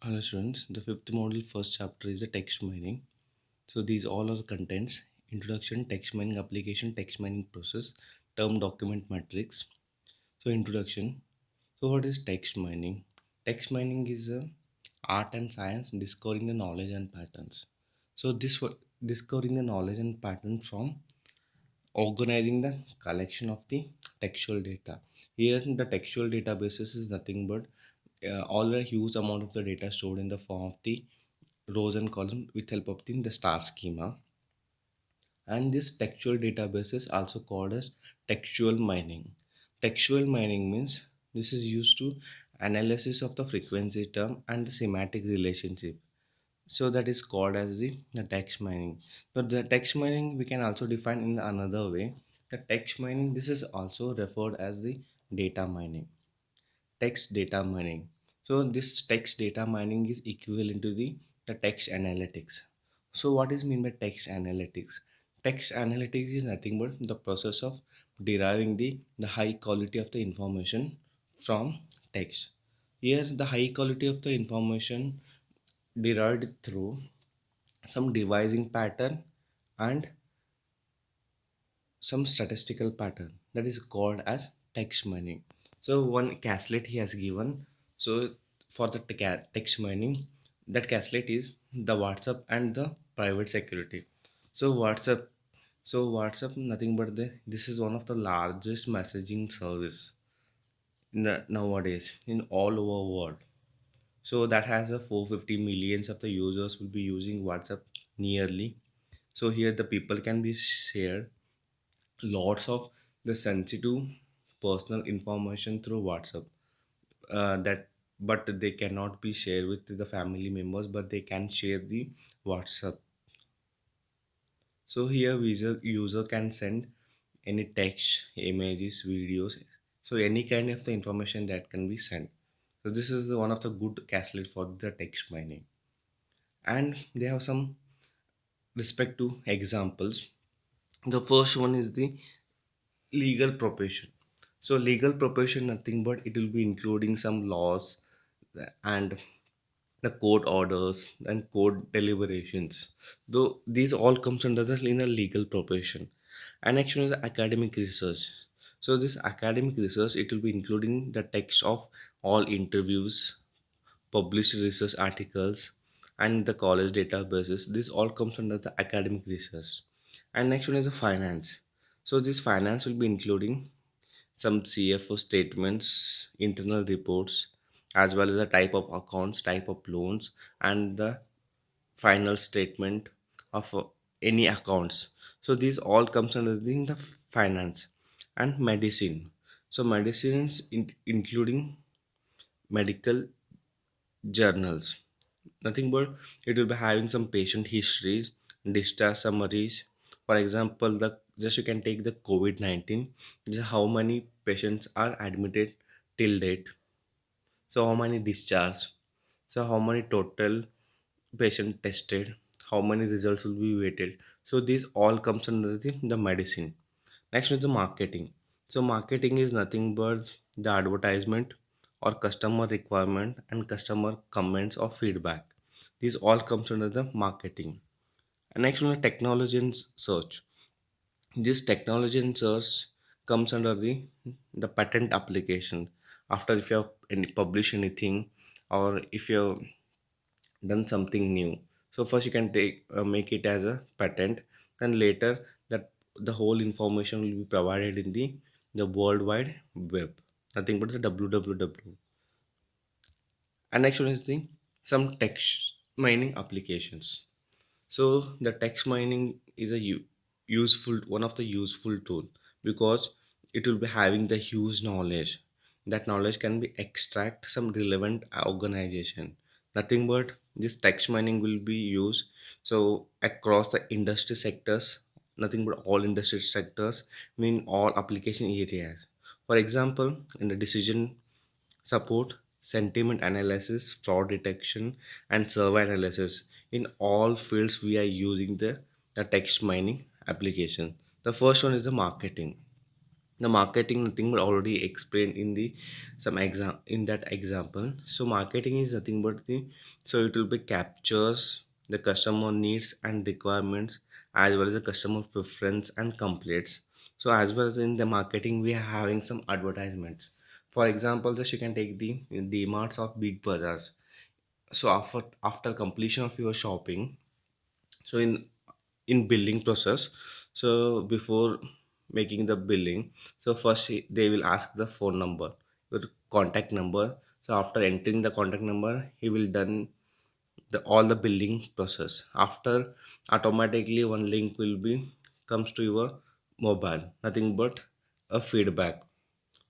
Hello students, the fifth module first chapter is the text mining. So these all are the contents: introduction, text mining application, text mining process, term document matrix. So introduction. So what is text mining? Text mining is a art and science discovering the knowledge and patterns. So discovering the knowledge and pattern from organizing the collection of the textual data. Here the textual databases is nothing but all a huge amount of the data stored in the form of the rows and columns with help of the star schema. And this textual database is also called as textual mining. Textual mining means this is used to analysis of the frequency term and the semantic relationship. So that is called as the text mining. But the text mining we can also define in another way. The text mining, this is also referred as the data mining, text data mining. So this text data mining is equivalent to the text analytics. So what is mean by text analytics? Text analytics is nothing but the process of deriving the high quality of the information from text. Here the high quality of the information derived through some devising pattern and some statistical pattern, that is called as text mining. So one caslet he has given. So for the text mining, that caslet is the WhatsApp and the private security. So WhatsApp nothing but this is one of the largest messaging service nowadays in all over world. So that has a 450 millions of the users will be using WhatsApp nearly. So here the people can be shared lots of the sensitive personal information through WhatsApp, that but they cannot be shared with the family members, but they can share the WhatsApp. So here user can send any text, images, videos, so any kind of the information that can be sent. So this is one of the good caslet for the text mining. And they have some respect to examples. The first one is the legal profession. So legal profession nothing but it will be including some laws and the court orders and court deliberations. Though these all comes under the in a legal profession. And actually the academic research. So this academic research it will be including the text of all interviews, published research articles, and the college databases. This all comes under the academic research. And next one is the finance. So this finance will be including some CFO statements, internal reports, as well as the type of accounts, type of loans, and the final statement of any accounts. So these all comes under the finance. And medicine. So medicines including medical journals. Nothing but it will be having some patient histories, discharge summaries. For example, the just you can take the COVID-19. This is how many patients are admitted till date. So how many discharged. So how many total patient tested. How many results will be waited. So these all comes under the medicine. Next is the marketing. So marketing is nothing but the advertisement or customer requirement and customer comments or feedback. These all comes under the marketing. And next one is technology and search. This technology and search comes under the patent application. After if you have published anything or if you have done something new. So first you can make it as a patent, then later that the whole information will be provided in the world wide web. Nothing but the www. And next one is the some text mining applications. So the text mining is a useful one of the useful tool because it will be having the huge knowledge. That knowledge can be extract some relevant organization. Nothing but this text mining will be used so across the industry sectors. Nothing but all industry sectors mean all application areas. For example, in the decision support, sentiment analysis, fraud detection, and survey analysis. In all fields, we are using the text mining application. The first one is the marketing. The marketing, nothing but already explained in the some exam in that example. So marketing is nothing but the, so it will be captures the customer needs and requirements, as well as the customer preference and complaints. So as well as in the marketing we are having some advertisements. For example, just you can take the demarts of big bazaars. So after completion of your shopping, so in billing process, so before making the billing, so first they will ask the phone number, your contact number. So after entering the contact number, he will done the all the billing process. After, automatically one link will be comes to your mobile, nothing but a feedback.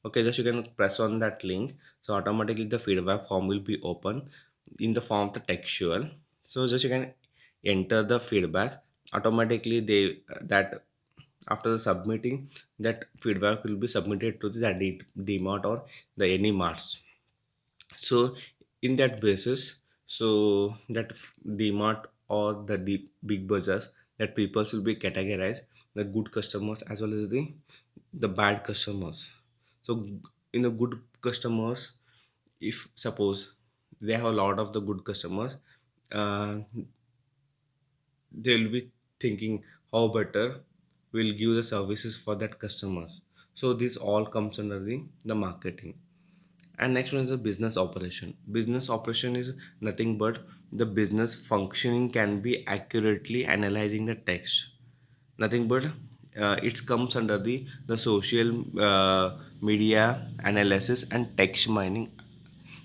Okay, just you can press on that link, so automatically the feedback form will be open in the form of the textual. So just you can enter the feedback, automatically they that after the submitting, that feedback will be submitted to the DMart or the any marts. So in that basis, so that DMart or the big bazaars, that people will be categorized the good customers as well as the bad customers. So in the good customers, if suppose they have a lot of the good customers, uh, they will be thinking how better we'll give the services for that customers. So this all comes under the marketing. And next one is the business operation. Business operation is nothing but the business functioning can be accurately analyzing the text, nothing but it comes under the social media analysis and text mining.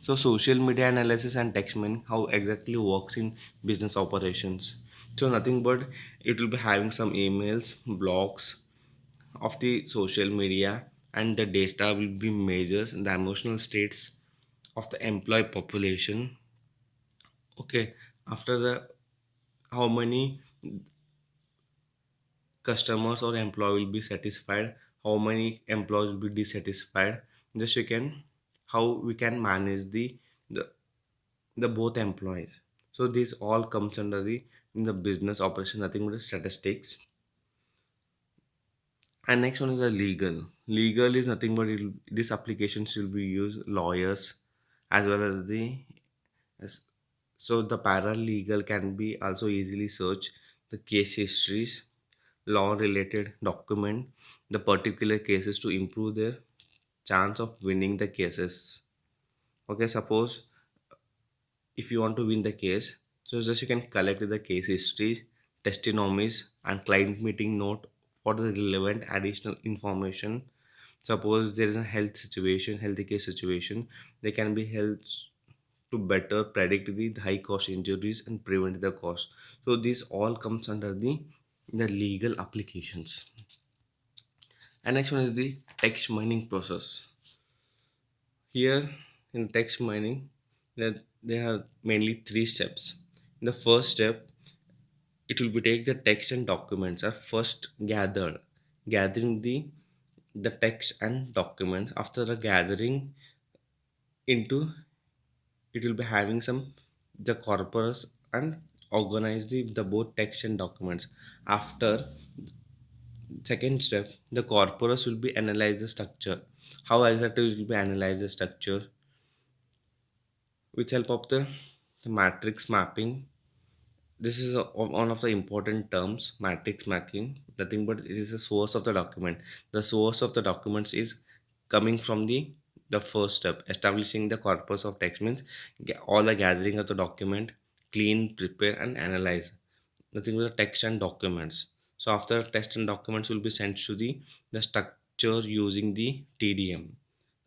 So social media analysis and text mining, how exactly works in business operations. So nothing but it will be having some emails, blogs of the social media, and the data will be measures the emotional states of the employee population. Okay, after the how many customers or employee will be satisfied, how many employees will be dissatisfied. Just you can, how we can manage the the both employees. So this all comes under the in the business operation, nothing but the statistics. And next one is a legal is nothing but this application should be used lawyers as well as as so the paralegal can be also easily search the case histories, law related document, the particular cases to improve their chance of winning the cases. Okay, suppose if you want to win the case, so just you can collect the case histories, testimonies, and client meeting note for the relevant additional information. Suppose there is a healthy case situation, they can be helped to better predict the high cost injuries and prevent the cost. So this all comes under the legal applications. And next one is the text mining process. Here in text mining, there are mainly three steps. In the first step, it will be take the text and documents are first gathering the text and documents. After the gathering into, it will be having some the corpus and organize the both text and documents. After second step, the corpus will be analyze the structure. How exactly it will be analyze the structure with help of the matrix mapping. This is one of the important terms, matrix mapping. Nothing but it is the source of the document. The source of the documents is coming from the first step, establishing the corpus of text means all the gathering of the document, clean, prepare, and analyze. Nothing but the text and documents. So after text and documents will be sent to the structure using the TDM.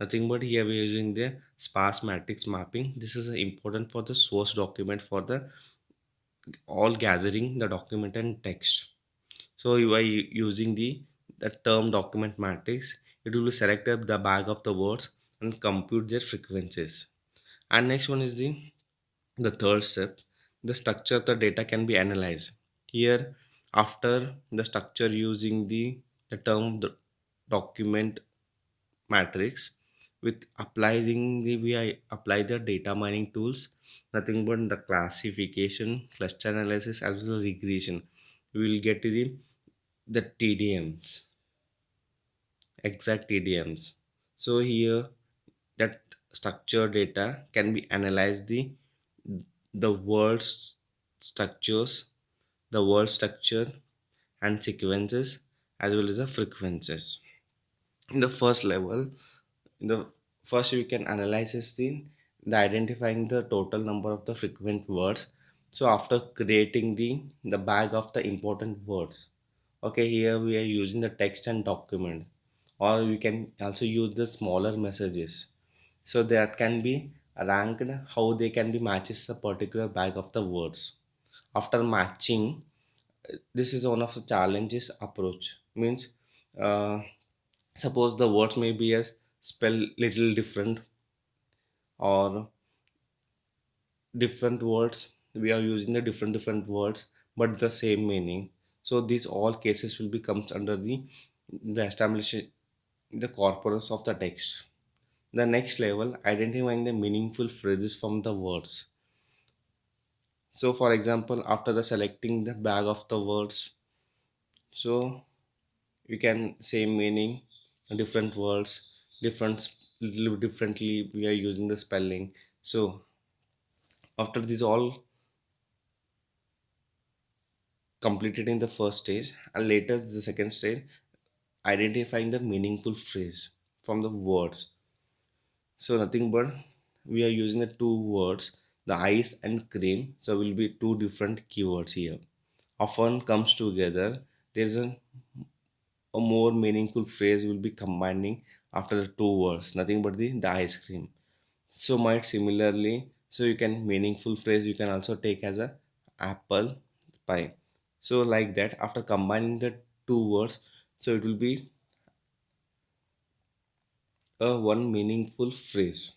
Nothing but here we are using the sparse matrix mapping. This is important for the source document for the all gathering the document and text. So you are using the term document matrix. It will be select up the bag of the words and compute their frequencies. And next one is the third step. The structure of the data can be analyzed. Here, after the structure using the term the document matrix, with applying we apply the data mining tools, nothing but the classification, cluster analysis, as well as regression. We will get to the TDMs. exact idioms. So here that structured data can be analyzed the word's structures, the word structure and sequences as well as the frequencies. In the first level, in the first we can analyze is the identifying the total number of the frequent words. So after creating the bag of the important words, okay, here we are using the text and document, or we can also use the smaller messages, so that can be ranked how they can be matches a particular bag of the words. After matching, this is one of the challenges approach means, uh, suppose the words may be as spell little different, or different words we are using the different words but the same meaning. So these all cases will be comes under the establishing the corpus of the text. The next level, identifying the meaningful phrases from the words. So for example, after the selecting the bag of the words, so you can same meaning, different words, different, little differently we are using the spelling. So after this all completed in the first stage, and later the second stage, identifying the meaningful phrase from the words. So nothing but we are using the two words, the ice and cream. So will be two different keywords here. Often comes together. There's a more meaningful phrase will be combining after the two words. Nothing but the ice cream. So might similarly, so you can meaningful phrase you can also take as a apple pie. So like that, after combining the two words, so it will be a one meaningful phrase.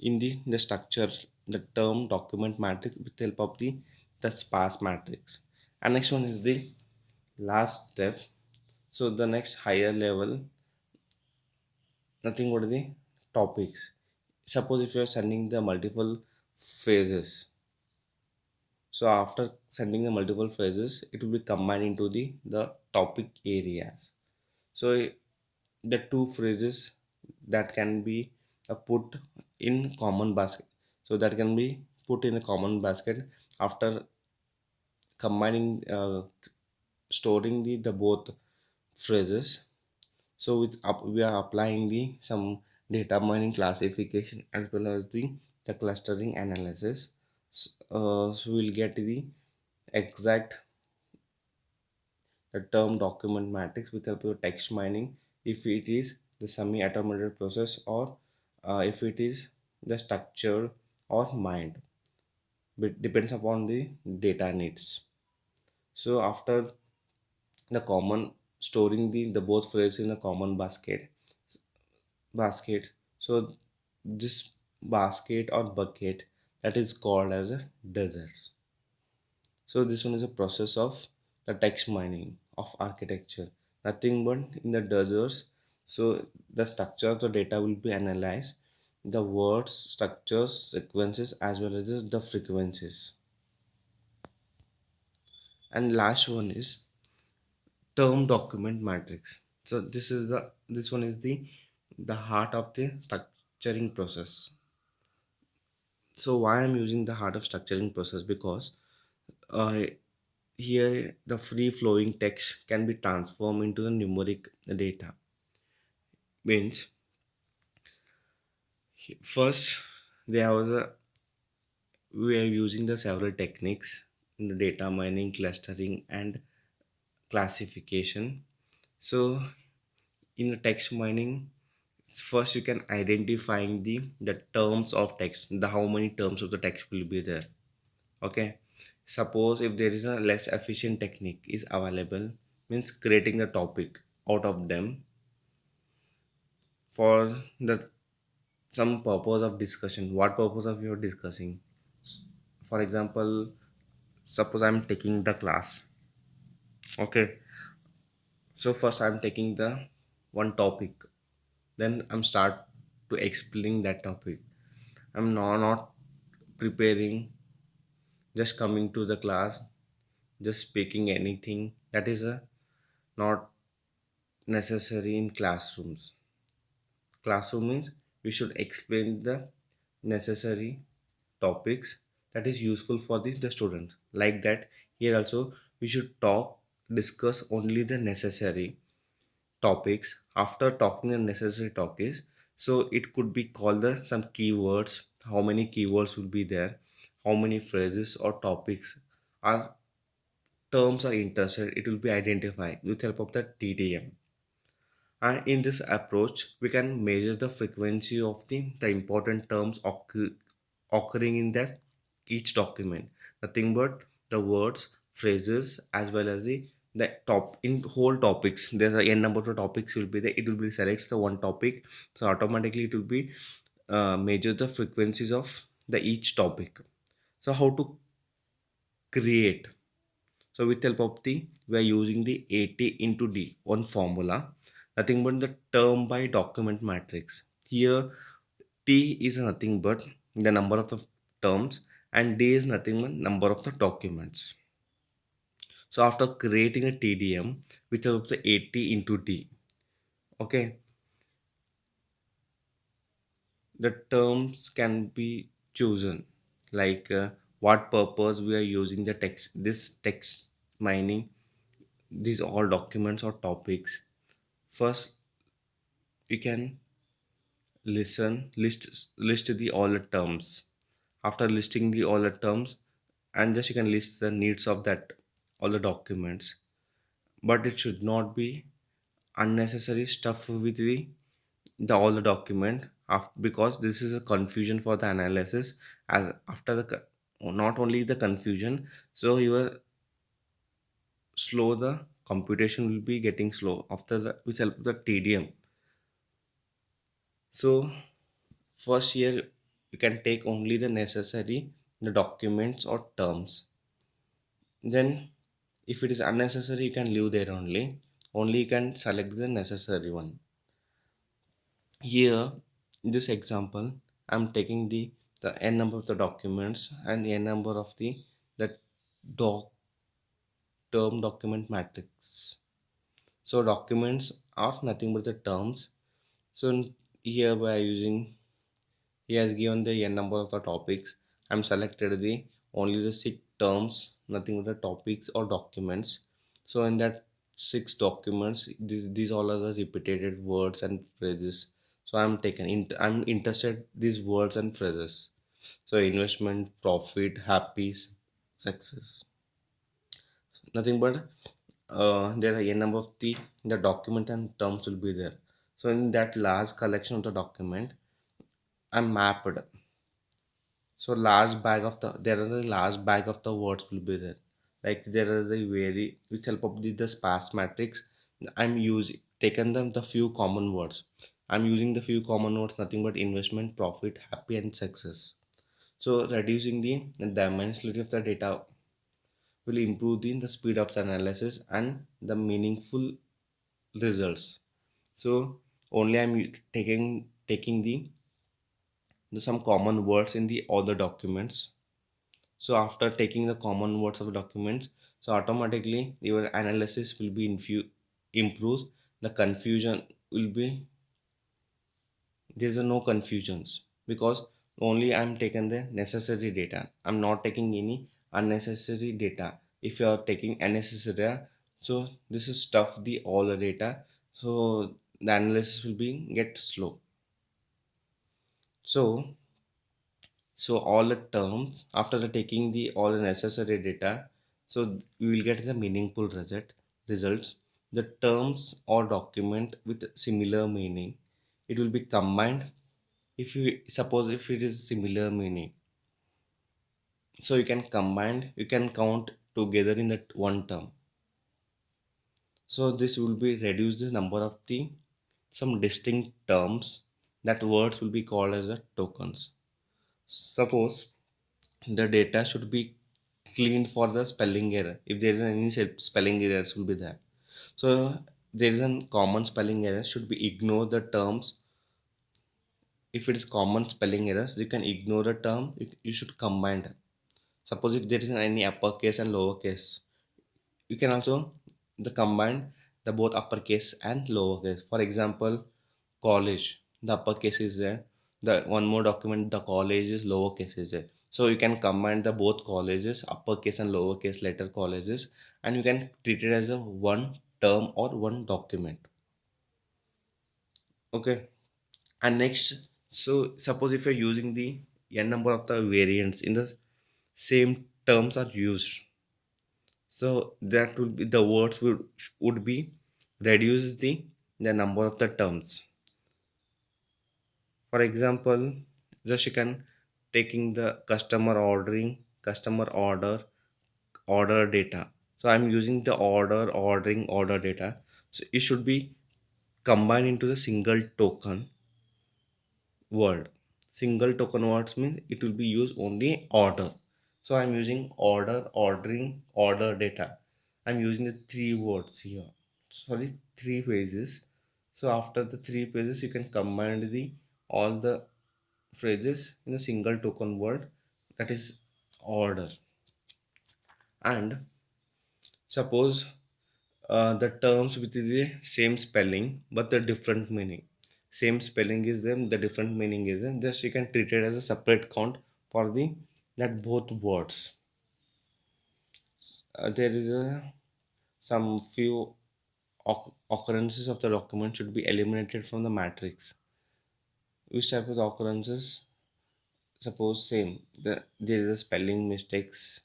In the structure, the term document matrix with help of the sparse matrix. And next one is the last step. So the next higher level, nothing but the topics. Suppose if you are sending the multiple phases, so after sending the multiple phases, it will be combined into the topic areas. So the two phrases that can be put in common basket, so that can be put in a common basket after combining, storing the both phrases. So with we are applying the some data mining classification as well as the clustering analysis. So we'll get the exact the term document matrix with help of text mining, if it is the semi-automated process, or if it is the structure or mind, but depends upon the data needs. So after the common storing the both phrases in a common basket, so this basket or bucket, that is called as a deserts. So this one is a process of the text mining of architecture. Nothing but in the deserts. So the structure of the data will be analyzed, the words, structures, sequences as well as the frequencies. And last one is term document matrix. So this one is the heart of the structuring process. So why I'm using the heart of structuring process, because uh, here the free flowing text can be transformed into the numeric data. Means first there was a we are using the several techniques in the data mining, clustering and classification. So in the text mining, first you can identifying the terms of text, the how many terms of the text will be there. Okay, suppose if there is a less efficient technique is available, means creating the topic out of them for the some purpose of discussion. What purpose of you are discussing? For example, suppose I'm taking the class. Okay, so first I'm taking the one topic, then I'm start to explain that topic. I'm not preparing, just coming to the class, just speaking anything. That is a not necessary in classrooms. Classroom means we should explain the necessary topics that is useful for the students. Like that, here also we should discuss only the necessary topics. After talking the necessary topics, so it could be called the some keywords. How many keywords will be there? How many phrases or topics are terms are interested? It will be identified with help of the TTM. And in this approach, we can measure the frequency of the important terms occurring in that each document. Nothing but the words, phrases, as well as the top in whole topics. There are n number of topics will be there. It will be selects the one topic, so automatically it will be measure the frequencies of the each topic. So how to create? So with help of we are using the AT into D, one formula, nothing but the term by document matrix. Here T is nothing but the number of the terms and D is nothing but number of the documents. So after creating a TDM with help of the AT into D, okay, the terms can be chosen like what purpose we are using the text, this text mining, these all documents or topics. First, you can list the all the terms. After listing the all the terms, and just you can list the needs of that all the documents. But it should not be unnecessary stuff with the all the document because this is a confusion for the analysis. As after not only the confusion, so your slow the computation will be getting slow after the with help of the TDM. So first year you can take only the necessary the documents or terms. Then if it is unnecessary you can leave there only. Only you can select the necessary one. Here in this example I'm taking the n number of the documents and the n number of the doc term document matrix. So documents are nothing but the terms. So here we are using. He has given the n number of the topics. I'm selected the only the six terms, nothing but the topics or documents. So in that six documents, these all are the repeated words and phrases. So I'm interested these words and phrases. So investment, profit, happy, success. Nothing but there are a number of the document and terms will be there. So in that large collection of the document, I'm mapped. So large bag of there are the large bag of the words will be there. Like there are the very with help of the sparse matrix. I'm using taken them the few common words. I'm using the few common words, nothing but investment, profit, happy, and success. So reducing the dimensionality of the data will improve the speed of the analysis and the meaningful results. So only I'm taking the some common words in the other documents. So after taking the common words of documents, so automatically your analysis will be improves. The confusion will be there's no confusions because only I'm taking the necessary data. I'm not taking any unnecessary data. If you are taking unnecessary data, so this is stuff the all the data. So the analysis will be get slow. So all the terms after the taking the all the necessary data, so we will get the meaningful results. The terms or document with similar meaning, it will be combined. If you suppose if it is similar meaning, so you can count together in that one term. So this will be reduce the number of the some distinct terms that words will be called as a tokens. Suppose the data should be cleaned for the spelling error. If there is any spelling errors will be there. So there is a common spelling error should be ignore the terms. If it is common spelling errors, you can ignore the term. You should combine them. Suppose if there is any uppercase and lowercase, you can also the combine the both uppercase and lowercase. For example, college, the uppercase is there, the one more document, the college is lowercase is there. So you can combine the both colleges, uppercase and lowercase letter colleges, and you can treat it as a one term or one document. Okay. And next, so suppose if you're using the n number of the variants in the same terms are used, so that would be the words would be reduce the number of the terms. For example, just you can taking the customer ordering, customer order data. So I'm using the ordering order data. So it should be combined into the single token word. Single token words means it will be used only order. So I'm using ordering, order data. I'm using the three words here. Sorry, three phrases. So after the three phrases, you can combine the all the phrases in a single token word, that is order. And suppose the terms with the same spelling but the different meaning. Same spelling is them, the different meaning is them. Just you can treat it as a separate count for the that both words. There is a some few occurrences of the document should be eliminated from the matrix. Which type of occurrences? Suppose same. There is a spelling mistakes,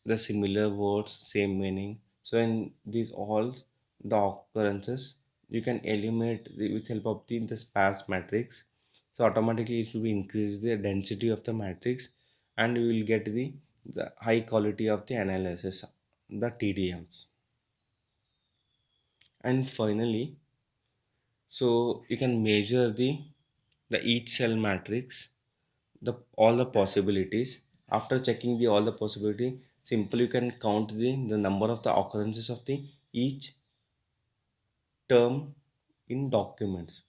the similar words, same meaning. So in these all the occurrences, you can eliminate with help of the sparse matrix. So automatically it will be increase the density of the matrix, and you will get the high quality of the analysis, the TDMs. And finally, so you can measure the each cell matrix, the all the possibilities. After checking the all the possibility, simply you can count the number of the occurrences of the each term in documents.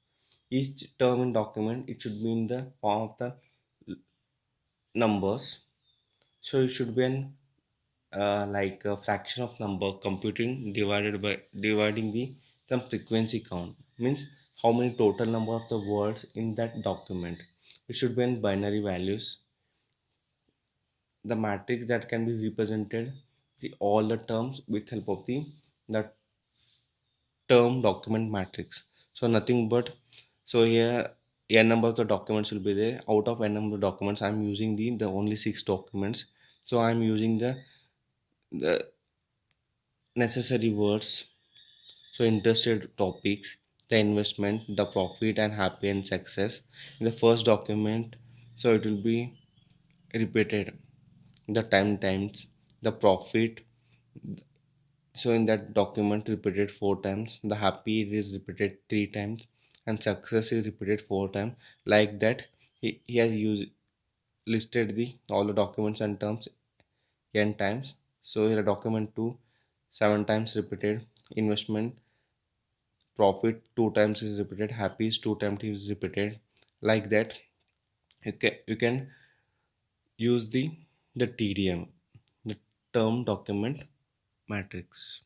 Each term in document, it should be in the form of the numbers. So it should be an like a fraction of number computing divided by dividing the some frequency count, means how many total number of the words in that document. It should be in binary values, the matrix that can be represented the all the terms with help of the term document matrix. So nothing but, so here n number of the documents will be there. Out of n number of documents, I'm using the only six documents. So I'm using the necessary words. So interested topics, the investment, the profit and happy and success in the first document. So it will be repeated the times, the profit. So in that document repeated four times, the happy is repeated three times, and success is repeated four times. Like that, he has used listed the all the documents and terms n times. So here document two, seven times repeated, investment, profit two times is repeated, happy is two times is repeated. Like that, you can use the TDM, the term document matrix.